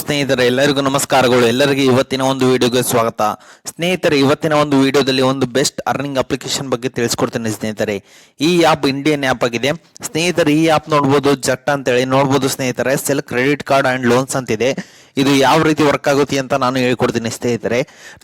ಸ್ನೇಹಿತರೆ, ಎಲ್ಲರಿಗೂ ನಮಸ್ಕಾರಗಳು. ಎಲ್ಲರಿಗೂ ಇವತ್ತಿನ ಒಂದು ವಿಡಿಯೋಗೆ ಸ್ವಾಗತ. ಸ್ನೇಹಿತರೆ, ಇವತ್ತಿನ ಒಂದು ವಿಡಿಯೋದಲ್ಲಿ ಒಂದು ಬೆಸ್ಟ್ ಅರ್ನಿಂಗ್ ಅಪ್ಲಿಕೇಶನ್ ಬಗ್ಗೆ ತಿಳಿಸ್ಕೊಡ್ತೇನೆ. ಸ್ನೇಹಿತರೆ, ಈ ಆ್ಯಪ್ ಇಂಡಿಯನ್ ಆ್ಯಪ್ ಆಗಿದೆ. ಸ್ನೇಹಿತರೆ, ಈ ಆ್ಯಪ್ ನೋಡ್ಬೋದು, ಜಟ್ ಅಂತೇಳಿ ನೋಡ್ಬೋದು. ಸ್ನೇಹಿತರೆ, cell credit card and loans ಅಂತಿದೆ. ಇದು ಯಾವ ರೀತಿ ವರ್ಕ್ ಆಗುತ್ತೆ ಅಂತ ನಾನು ಹೇಳ್ಕೊಡ್ತೀನಿ. ಸ್ನೇಹಿತರೆ,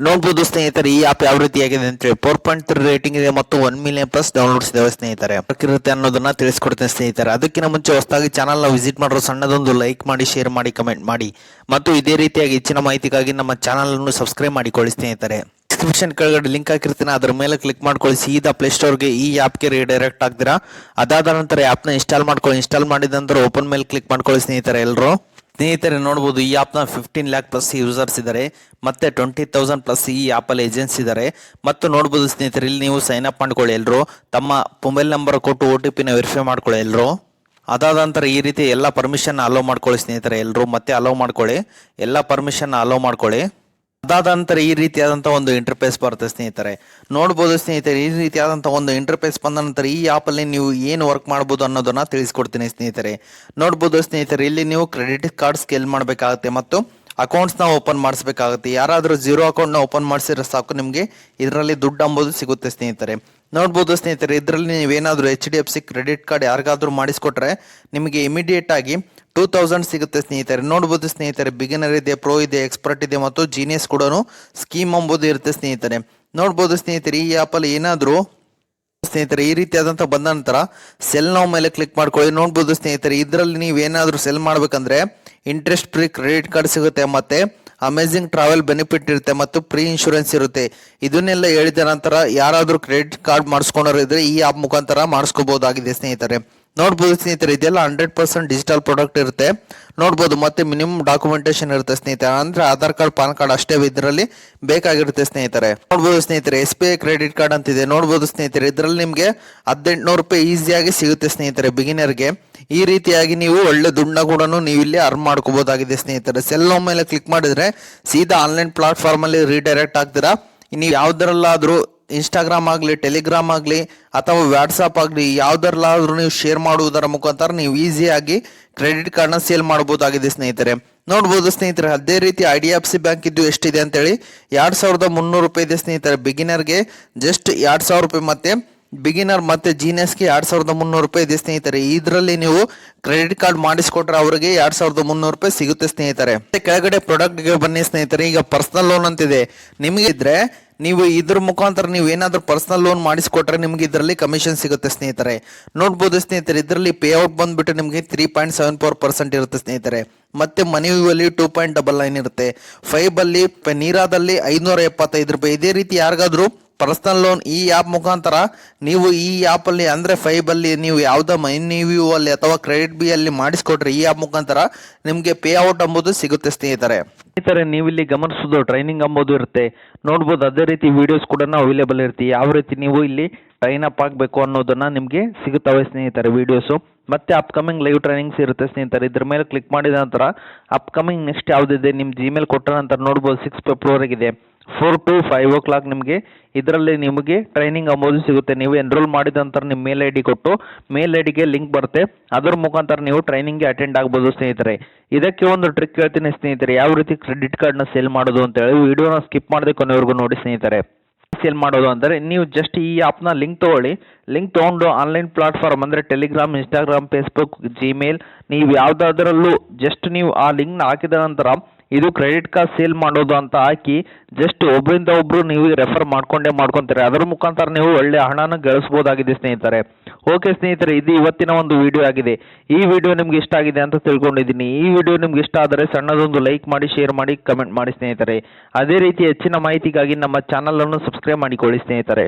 ನೋಡ್ಬೋದು ಸ್ನೇಹಿತರೆ, ಈ ಆ್ಯಪ್ ಯಾವ ರೀತಿ ಆಗಿದೆ ಅಂತೇಳಿ 4.3 ರೇಟಿಂಗ್ ಇದೆ ಮತ್ತು 1 ಮಿಲಿಯನ್ ಪ್ಲಸ್ ಡೌನ್ಲೋಡ್ಸ್ ಇದಾವೆ. ಸ್ನೇಹಿತರೆ, ಇರುತ್ತೆ ಅನ್ನೋದನ್ನ ತಿಳಿಸ್ಕೊಡ್ತೇನೆ. ಸ್ನೇಹಿತರೆ, ಅದಕ್ಕಿಂತ ಮುಂಚೆ ಹೊಸದಾಗಿ ಚಾನಲ್ನ ವಿಸಿಟ್ ಮಾಡೋ ಸಣ್ಣದೊಂದು ಲೈಕ್ ಮಾಡಿ, ಶೇರ್ ಮಾಡಿ, ಕಮೆಂಟ್ ಮಾಡಿ ಮತ್ತು ಇದೇ ರೀತಿಯಾಗಿ ಹೆಚ್ಚಿನ ಮಾಹಿತಿಗಾಗಿ ನಮ್ಮ ಚಾನಲ್ ಅನ್ನು ಸಬ್ಸ್ಕ್ರೈಬ್ ಮಾಡಿಕೊಳ್ಳಿ. ಸ್ನೇಹಿತರೆ, ಡಿಸ್ಕ್ರಿಪ್ಷನ್ ಕೆಳಗಡೆ ಲಿಂಕ್ ಹಾಕಿರ್ತೀನಿ, ಅದರ ಮೇಲೆ ಕ್ಲಿಕ್ ಮಾಡ್ಕೊಳ್ಳಿ. ಸೀದಾ ಪ್ಲೇಸ್ಟೋರ್ಗೆ ಈ ಆ್ಯಪ್ಗೆ ರೀಡೈರೆಕ್ಟ್ ಆಗ್ತೀರಾ. ಅದಾದ ನಂತರ ಆ್ಯಪ್ನ ಇನ್ಸ್ಟಾಲ್ ಮಾಡ್ಕೊಳ್ಳಿ. ಇನ್ಸ್ಟಾಲ್ ಮಾಡಿದ ನಂತರ ಓಪನ್ ಮೇಲೆ ಕ್ಲಿಕ್ ಮಾಡ್ಕೊಳ್ಳಿ. ಸ್ನೇಹಿತರೆ, ನೋಡ್ಬೋದು ಈ ಆ್ಯಪ್ನ 15 ಲ್ಯಾಕ್ ಪ್ಲಸ್ ಯೂಸರ್ಸ್ ಇದ್ದಾರೆ ಮತ್ತೆ 20,000 ಪ್ಲಸ್ ಈ ಆ್ಯಪಲ್ಲಿ ಏಜೆನ್ಸ್ ಇದ್ದಾರೆ. ಮತ್ತು ನೋಡ್ಬೋದು ಸ್ನೇಹಿತರೆ, ಇಲ್ಲಿ ನೀವು ಸೈನ್ ಅಪ್ ಮಾಡ್ಕೊಳ್ಳಿ. ಎಲ್ಲರೂ ತಮ್ಮ ಮೊಬೈಲ್ ನಂಬರ್ ಕೊಟ್ಟು OTP ನ ವೆರಿಫೈ ಮಾಡ್ಕೊಳ್ಳಿ. ಎಲ್ಲರೂ ಅದಾದ ನಂತರ ಈ ರೀತಿ ಎಲ್ಲ ಪರ್ಮಿಷನ್ ಅಲೋ ಮಾಡ್ಕೊಳ್ಳಿ. ಸ್ನೇಹಿತರೆ, ಎಲ್ಲರೂ ಮತ್ತೆ ಅಲೋ ಮಾಡ್ಕೊಳ್ಳಿ, ಎಲ್ಲ ಪರ್ಮಿಷನ್ ಅಲೋ ಮಾಡ್ಕೊಳ್ಳಿ. ಅದಾದ ನಂತರ ಈ ರೀತಿಯಾದಂಥ ಒಂದು ಇಂಟರ್ಫೇಸ್ ಬರುತ್ತೆ. ಸ್ನೇಹಿತರೆ, ನೋಡ್ಬೋದು ಸ್ನೇಹಿತರೆ, ಈ ರೀತಿಯಾದಂಥ ಒಂದು ಇಂಟರ್ಫೇಸ್ ಬಂದ ನಂತರ ಈ ಆ್ಯಪಲ್ಲಿ ನೀವು ಏನು ವರ್ಕ್ ಮಾಡ್ಬೋದು ಅನ್ನೋದನ್ನ ತಿಳಿಸ್ಕೊಡ್ತೀನಿ. ಸ್ನೇಹಿತರೆ, ನೋಡ್ಬೋದು ಸ್ನೇಹಿತರೆ, ಇಲ್ಲಿ ನೀವು ಕ್ರೆಡಿಟ್ ಕಾರ್ಡ್ ಸ್ಕೇಲ್ ಮಾಡಬೇಕಾಗುತ್ತೆ ಮತ್ತು ಅಕೌಂಟ್ಸ್ನ ಓಪನ್ ಮಾಡಿಸ್ಬೇಕಾಗುತ್ತೆ. ಯಾರಾದರೂ ಜೀರೋ ಅಕೌಂಟ್ನ ಓಪನ್ ಮಾಡಿಸಿದ್ರೆ ಸಾಕು, ನಿಮಗೆ ಇದರಲ್ಲಿ ದುಡ್ಡು ಅಂಬೋದು ಸಿಗುತ್ತೆ. ಸ್ನೇಹಿತರೆ, ನೋಡ್ಬೋದು ಸ್ನೇಹಿತರೆ, ಇದರಲ್ಲಿ ನೀವೇನಾದರೂ HDFC ಕ್ರೆಡಿಟ್ ಕಾರ್ಡ್ ಯಾರಿಗಾದ್ರೂ ಮಾಡಿಸ್ಕೊಟ್ರೆ ನಿಮಗೆ ಇಮಿಡಿಯೇಟ್ ಆಗಿ 2000 ಸಿಗುತ್ತೆ. ಸ್ನೇಹಿತರೆ, ನೋಡ್ಬೋದು ಸ್ನೇಹಿತರೆ, ಬಿಗಿನರ್ ಇದೆ, ಪ್ರೋ ಇದೆ, ಎಕ್ಸ್ಪರ್ಟ್ ಇದೆ ಮತ್ತು ಜೀನಿಯಸ್ ಕೂಡ ಸ್ಕೀಮ್ ಅಂಬೋದು ಇರುತ್ತೆ. ಸ್ನೇಹಿತರೆ, ನೋಡ್ಬೋದು ಸ್ನೇಹಿತರೆ, ಈ ಆ್ಯಪಲ್ಲಿ ಏನಾದರೂ ಸ್ನೇಹಿತರೆ ಈ ರೀತಿಯಾದಂಥ ಬಂದ ನಂತರ ಸೆಲ್ ನಾವು ಮೇಲೆ ಕ್ಲಿಕ್ ಮಾಡ್ಕೊಳ್ಳಿ. ನೋಡ್ಬೋದು ಸ್ನೇಹಿತರೆ, ಇದರಲ್ಲಿ ನೀವೇನಾದರೂ ಸೆಲ್ ಮಾಡ್ಬೇಕಂದ್ರೆ ಇಂಟ್ರೆಸ್ಟ್ ಫ್ರೀ ಕ್ರೆಡಿಟ್ ಕಾರ್ಡ್ ಸಿಗುತ್ತೆ ಮತ್ತೆ ಅಮೇಜಿಂಗ್ ಟ್ರಾವೆಲ್ ಬೆನಿಫಿಟ್ ಇರುತ್ತೆ ಮತ್ತು ಫ್ರೀ ಇನ್ಶೂರೆನ್ಸ್ ಇರುತ್ತೆ. ಇದನ್ನೆಲ್ಲ ಹೇಳಿದ ನಂತರ ಯಾರಾದರೂ ಕ್ರೆಡಿಟ್ ಕಾರ್ಡ್ ಮಾಡಿಸ್ಕೊಂಡವ್ರು ಇದ್ರೆ ಈ ಆ್ಯಪ್ ಮುಖಾಂತರ ಮಾಡಿಸ್ಕೋಬಹುದಾಗಿದೆ. ಸ್ನೇಹಿತರೆ, ನೋಡ್ಬೋದು ಸ್ನೇಹಿತರೆ, ಇದೆಲ್ಲ 100% ಡಿಜಿಟಲ್ ಪ್ರಾಡಕ್ಟ್ ಇರುತ್ತೆ. ನೋಡ್ಬೋದು ಮತ್ತೆ ಮಿನಿಮಮ್ ಡಾಕ್ಯುಮೆಂಟೇಶನ್ ಇರುತ್ತೆ. ಸ್ನೇಹಿತರೆ, ಅಂದ್ರೆ ಆಧಾರ್ ಕಾರ್ಡ್, ಪಾನ್ ಕಾರ್ಡ್ ಅಷ್ಟೇ ಇದರಲ್ಲಿ ಬೇಕಾಗಿರುತ್ತೆ. ಸ್ನೇಹಿತರೆ, ನೋಡ್ಬೋದು ಸ್ನೇಹಿತರೆ, SBI ಕ್ರೆಡಿಟ್ ಕಾರ್ಡ್ ಅಂತಿದೆ. ನೋಡ್ಬೋದು ಸ್ನೇಹಿತರೆ, ಇದರಲ್ಲಿ ನಿಮಗೆ 1800 ರೂಪಾಯಿ ಈಸಿಯಾಗಿ ಸಿಗುತ್ತೆ. ಸ್ನೇಹಿತರೆ, ಬಿಗಿನರ್ಗೆ ಈ ರೀತಿಯಾಗಿ ನೀವು ಒಳ್ಳೆ ದುಡ್ಡನ್ನ ಕೂಡ ನೀವು ಇಲ್ಲಿ ಅರ್ನ್ ಮಾಡ್ಕೋಬಹುದಾಗಿದೆ. ಸ್ನೇಹಿತರೆ, ಸೆಲ್ ಮೇಲೆ ಕ್ಲಿಕ್ ಮಾಡಿದ್ರೆ ಸೀದಾ ಆನ್ಲೈನ್ ಪ್ಲಾಟ್ಫಾರ್ಮ್ ಅಲ್ಲಿ ರೀಡೈರೆಕ್ಟ್ ಆಗ್ತೀರಾ. ನೀವು ಯಾವ್ದ್ರಲ್ಲಾದ್ರೂ ಇನ್ಸ್ಟಾಗ್ರಾಮ್ ಆಗಲಿ, ಟೆಲಿಗ್ರಾಮ್ ಆಗಲಿ ಅಥವಾ ವಾಟ್ಸಪ್ ಆಗಲಿ ಯಾವ್ದ್ರಲ್ಲಾದ್ರೂ ನೀವು ಶೇರ್ ಮಾಡುವುದರ ಮುಖಾಂತರ ನೀವು ಈಸಿಯಾಗಿ ಕ್ರೆಡಿಟ್ ಕಾರ್ಡ್ನ ಸೇಲ್ ಮಾಡಬಹುದಾಗಿದೆ. ಸ್ನೇಹಿತರೆ, ನೋಡ್ಬೋದು ಸ್ನೇಹಿತರೆ, ಅದೇ ರೀತಿ IDFC ಬ್ಯಾಂಕ್ ಇದ್ದು ಎಷ್ಟಿದೆ ಅಂತೇಳಿ 2300 ರೂಪಾಯಿ ಇದೆ. ಸ್ನೇಹಿತರೆ, ಬಿಗಿನರ್ಗೆ ಜಸ್ಟ್ 2000 ರೂಪಾಯಿ ಮತ್ತೆ ಬಿಗಿನರ್ ಮತ್ತೆ ಜೀನಿಯಸ್ಗೆ 2300 ರೂಪಾಯಿ ಇದೆ. ಸ್ನೇಹಿತರೆ, ಇದರಲ್ಲಿ ನೀವು ಕ್ರೆಡಿಟ್ ಕಾರ್ಡ್ ಮಾಡಿಸ್ಕೊಟ್ರೆ ಅವರಿಗೆ 2300 ರೂಪಾಯಿ ಸಿಗುತ್ತೆ. ಸ್ನೇಹಿತರೆ, ಕೆಳಗಡೆ ಪ್ರಾಡಕ್ಟ್ಗೆ ಬನ್ನಿ. ಸ್ನೇಹಿತರೆ, ಈಗ ಪರ್ಸನಲ್ ಲೋನ್ ಅಂತಿದೆ. ನಿಮಗೆ ಇದ್ರೆ ನೀವು ಇದ್ರ ಮುಖಾಂತರ ನೀವು ಏನಾದರೂ ಪರ್ಸನಲ್ ಲೋನ್ ಮಾಡಿಸ್ಕೊಟ್ರೆ ನಿಮ್ಗೆ ಇದರಲ್ಲಿ ಕಮಿಷನ್ ಸಿಗುತ್ತೆ. ಸ್ನೇಹಿತರೆ, ನೋಡ್ಬೋದು ಸ್ನೇಹಿತರೆ, ಇದರಲ್ಲಿ ಪೇ ಔಟ್ ಬಂದ್ಬಿಟ್ಟು ನಿಮಗೆ 3.74% ಇರುತ್ತೆ. ಸ್ನೇಹಿತರೆ, ಮತ್ತೆ ಮನಿ ವ್ಯೂವಲ್ಲಿ 2.99 ಇರುತ್ತೆ. ಫೈಬಲ್ಲಿ ನೀರಾದಲ್ಲಿ 575 ರೂಪಾಯಿ. ಇದೇ ರೀತಿ ಯಾರಿಗಾದ್ರೂ ಪರ್ಸನಲ್ ಲೋನ್ ಈ ಆ್ಯಪ್ ಮುಖಾಂತರ ನೀವು ಈ ಆ್ಯಪಲ್ಲಿ ಅಂದರೆ ಫೈಬಲ್ಲಿ ನೀವು ಯಾವುದೋ ಮನಿ ವ್ಯೂ ಅಲ್ಲಿ ಅಥವಾ ಕ್ರೆಡಿಟ್ ಬಿ ಅಲ್ಲಿ ಮಾಡಿಸ್ಕೊಟ್ರೆ ಈ ಆ್ಯಪ್ ಮುಖಾಂತರ ನಿಮಗೆ ಪೇ ಔಟ್ ಅಂಬೋದು ಸಿಗುತ್ತೆ. ಸ್ನೇಹಿತರೆ, ನೀವು ಇಲ್ಲಿ ಗಮನಿಸೋದು ಟ್ರೈನಿಂಗ್ ಅಂಬೋದು ಇರುತ್ತೆ. ನೋಡ್ಬೋದು ಅದೇ ರೀತಿ ವಿಡಿಯೋಸ್ ಕೂಡ ಅವೈಲೇಬಲ್ ಇರುತ್ತೆ. ಯಾವ ರೀತಿ ನೀವು ಇಲ್ಲಿ ಟ್ರೈನ್ ಅಪ್ ಆಗಬೇಕು ಅನ್ನೋದನ್ನ ನಿಮಗೆ ಸಿಗುತ್ತವೆ. ಸ್ನೇಹಿತರೆ, ವಿಡಿಯೋಸು ಮತ್ತೆ ಅಪ್ಕಮಿಂಗ್ ಲೈವ್ ಟ್ರೈನಿಂಗ್ಸ್ ಇರುತ್ತೆ. ಸ್ನೇಹಿತರೆ, ಇದ್ರ ಮೇಲೆ ಕ್ಲಿಕ್ ಮಾಡಿದ ನಂತರ ಅಪ್ಕಮಿಂಗ್ ನೆಕ್ಸ್ಟ್ ಯಾವುದಿದೆ ನಿಮ್ಮ ಜಿಮೇಲ್ ಕೊಟ್ಟ ನಂತರ ನೋಡ್ಬೋದು 6 ಫೆಬ್ರವರಿಗೆ 4 to 5 o'clock ನಿಮಗೆ ಇದರಲ್ಲಿ ನಿಮಗೆ ಟ್ರೈನಿಂಗ್ ಅಂಬೋದು ಸಿಗುತ್ತೆ. ನೀವು ಎನ್ರೋಲ್ ಮಾಡಿದ ನಂತರ ನಿಮ್ಮ ಮೇಲ್ ID ಕೊಟ್ಟು ಮೇಲ್ IDಗೆ ಲಿಂಕ್ ಬರುತ್ತೆ. ಅದರ ಮುಖಾಂತರ ನೀವು ಟ್ರೈನಿಂಗ್ಗೆ ಅಟೆಂಡ್ ಆಗ್ಬೋದು. ಸ್ನೇಹಿತರೆ, ಇದಕ್ಕೆ ಒಂದು ಟ್ರಿಕ್ ಹೇಳ್ತೀನಿ ಸ್ನೇಹಿತರೆ, ಯಾವ ರೀತಿ ಕ್ರೆಡಿಟ್ ಕಾರ್ಡ್ನ ಸೇಲ್ ಮಾಡೋದು ಅಂತ ಹೇಳಿ ವಿಡಿಯೋನ ಸ್ಕಿಪ್ ಮಾಡದೆ ಕೊನೆವರೆಗೂ ನೋಡಿ. ಸ್ನೇಹಿತರೆ, ಸೇಲ್ ಮಾಡೋದು ಅಂದರೆ ನೀವು ಜಸ್ಟ್ ಈ ಆ್ಯಪ್ನ ಲಿಂಕ್ ತೊಗೊಳ್ಳಿ. ಲಿಂಕ್ ತೊಗೊಂಡು ಆನ್ಲೈನ್ ಪ್ಲಾಟ್ಫಾರ್ಮ್ ಅಂದರೆ ಟೆಲಿಗ್ರಾಮ್, ಇನ್ಸ್ಟಾಗ್ರಾಮ್, ಫೇಸ್ಬುಕ್, ಜಿಮೇಲ್ ನೀವು ಯಾವುದಾದ್ರಲ್ಲೂ ಜಸ್ಟ್ ನೀವು ಆ ಲಿಂಕ್ನ ಹಾಕಿದ ನಂತರ ಇದು ಕ್ರೆಡಿಟ್ ಕಾರ್ಡ್ ಸೇಲ್ ಮಾಡೋದು ಅಂತ ಹಾಕಿ ಜಸ್ಟ್ ಒಬ್ಬರಿಂದ ಒಬ್ಬರು ನೀವು ರೆಫರ್ ಮಾಡ್ಕೊಂತಾರೆ. ಅದರ ಮುಖಾಂತರ ನೀವು ಒಳ್ಳೆ ಹಣನ ಗಳಿಸ್ಬೋದಾಗಿದೆ. ಸ್ನೇಹಿತರೆ, ಓಕೆ ಸ್ನೇಹಿತರೆ, ಇದು ಇವತ್ತಿನ ಒಂದು ವಿಡಿಯೋ ಆಗಿದೆ. ಈ ವಿಡಿಯೋ ನಿಮ್ಗೆ ಇಷ್ಟ ಆಗಿದೆ ಅಂತ ತಿಳ್ಕೊಂಡಿದ್ದೀನಿ. ಈ ವಿಡಿಯೋ ನಿಮ್ಗೆ ಇಷ್ಟ ಆದರೆ ಸಣ್ಣದೊಂದು ಲೈಕ್ ಮಾಡಿ, ಶೇರ್ ಮಾಡಿ, ಕಮೆಂಟ್ ಮಾಡಿ. ಸ್ನೇಹಿತರೆ, ಅದೇ ರೀತಿ ಹೆಚ್ಚಿನ ಮಾಹಿತಿಗಾಗಿ ನಮ್ಮ ಚಾನಲನ್ನು ಸಬ್ಸ್ಕ್ರೈಬ್ ಮಾಡಿಕೊಳ್ಳಿ. ಸ್ನೇಹಿತರೆ.